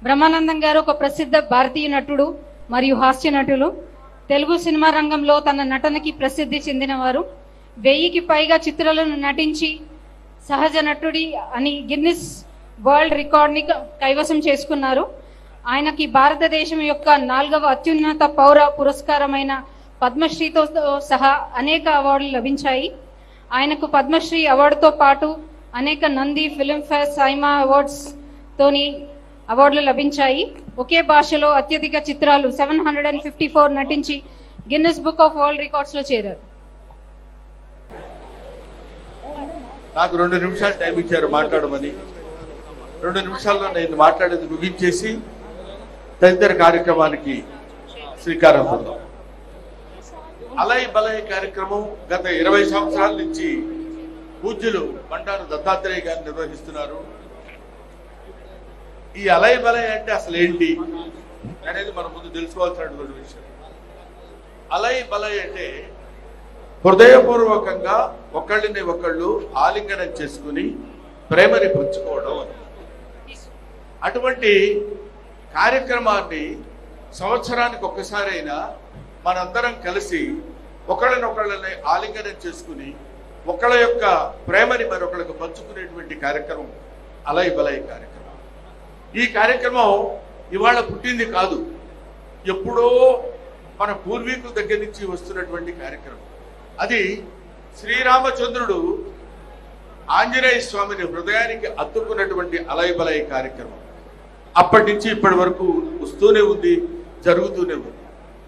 బ్రహ్మానందం గారు ఒక ప్రసిద్ధ భారతీయ నటుడు మరియు హాస్య నటులు. తెలుగు సినిమా రంగంలో తన నటనకి ప్రసిద్ధి చెందినవారు. 1000కి పైగా చిత్రాలను నటించి సహజ నటుడి అని గిన్నిస్ వరల్డ్ రికార్డ్ని కైవసం చేసుకున్నారు. ఆయనకి భారతదేశం యొక్క 4వ అత్యున్నత పౌర పురస్కారమైన పద్మశ్రీతో సహా అనేక అవార్డులు లభించాయి. ఆయనకు పద్మశ్రీ అవార్డుతో పాటు అనేక నంది, ఫిల్మ్ఫేర్, సైమా అవార్డ్స్ తోని అవార్డులు లభించాయి. ఒకే భాషలో అత్యధిక చిత్రాలు 754 నటించి Guinness book of world records లో చేరారు. నాకు 2 నిమిషాలు టైం ఇచ్చారు మాట్లాడమని. 2 నిమిషాల్లో నేను మాట్లాడేది ముగించేసి తదితర కార్యక్రమానికి శ్రీకారం చుడదాం. అలయ్ బలయ్ కార్యక్రమం గత 20 సంవత్సరాల నుంచి పూజ్యులు బండారు దత్తాత్రేయ గారు నిర్వహిస్తున్నారు. ఈ అలయ్ బలయ్ అంటే అసలు ఏంటి అనేది మనం ముందు తెలుసుకోవాల్సినటువంటి విషయం. అలయ్ బలయ్ అంటే హృదయపూర్వకంగా ఒకళ్ళని ఒకళ్ళు ఆలింగనం చేసుకుని ప్రేమని పంచుకోవడం. అటువంటి కార్యక్రమాన్ని సంవత్సరానికి ఒక్కసారైనా మనందరం కలిసి ఒకళ్ళనొకళ్ళని ఆలింగనం చేసుకుని ఒకళ్ళ యొక్క ప్రేమని మరొకళ్ళకు పంచుకునేటువంటి కార్యక్రమం అలయ్ బలయ్ కార్యక్రమం. ఈ కార్యక్రమం ఇవాళ పుట్టింది కాదు, ఎప్పుడో మన పూర్వీకుల దగ్గర నుంచి వస్తున్నటువంటి కార్యక్రమం. అది శ్రీరామచంద్రుడు ఆంజనేయ స్వామిని హృదయానికి అత్తుకున్నటువంటి అలయ్ బలయ్ కార్యక్రమం అప్పటి నుంచి ఇప్పటి వరకు వస్తూనే ఉంది, జరుగుతూనే ఉంది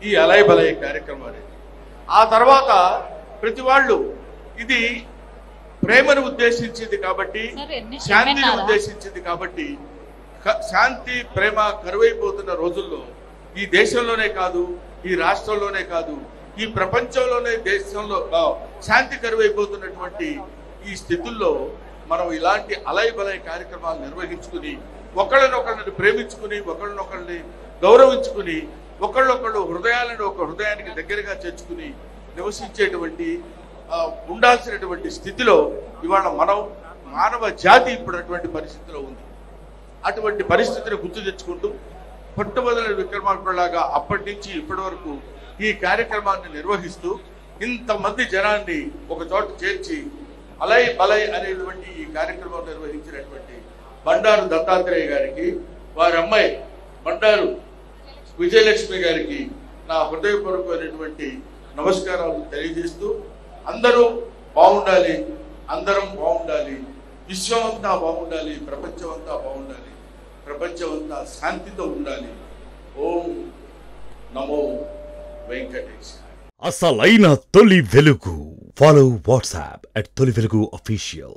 ఈ అలయ్ బలయ్ కార్యక్రమం అనేది. ఆ తర్వాత ప్రతి వాళ్ళు ఇది ప్రేమను ఉద్దేశించింది కాబట్టి, శాంతిని ఉద్దేశించింది కాబట్టి, శాంతి ప్రేమ కరువైపోతున్న రోజుల్లో ఈ దేశంలోనే కాదు, ఈ రాష్ట్రంలోనే కాదు, ఈ ప్రపంచంలోనే దేశంలో శాంతి కరువైపోతున్నటువంటి ఈ స్థితుల్లో మనం ఇలాంటి అలయ్ బలయ్ కార్యక్రమాలు నిర్వహించుకుని ఒకళ్ళనొకళ్ళని ప్రేమించుకుని ఒకళ్ళనొకళ్ళని గౌరవించుకుని ఒకళ్ళొకళ్ళు హృదయాలను ఒక హృదయానికి దగ్గరగా చేర్చుకుని నివసించేటువంటి ఉండాల్సినటువంటి స్థితిలో ఇవాళ మనం మానవ జాతి ఇప్పుడు అటువంటి పరిస్థితిలో ఉంది. అటువంటి పరిస్థితిని గుర్తు తెచ్చుకుంటూ పట్టుబదల విక్రమార్కులాగా అప్పటి నుంచి ఇప్పటి వరకు ఈ కార్యక్రమాన్ని నిర్వహిస్తూ ఇంతమంది జనాన్ని ఒక చోట చేర్చి అలయ్ బలయ్ అనేటువంటి ఈ కార్యక్రమం నిర్వహించినటువంటి బండారు దత్తాత్రేయ గారికి, వారి అమ్మాయి బండారు విజయలక్ష్మి గారికి నా హృదయపూర్వకమైనటువంటి నమస్కారాలు తెలియజేస్తూ, అందరూ బాగుండాలి, అందరం బాగుండాలి, విశ్వం అంతా బాగుండాలి, ప్రపంచం అంతా బాగుండాలి, ప్రపంచం అంతా శాంతితో ఉండాలి. ఓం నమో వెంకటేశ్. అసలైన తొలి వెలుగు. ఫాలో వాట్సాప్ @తొలి వెలుగు official.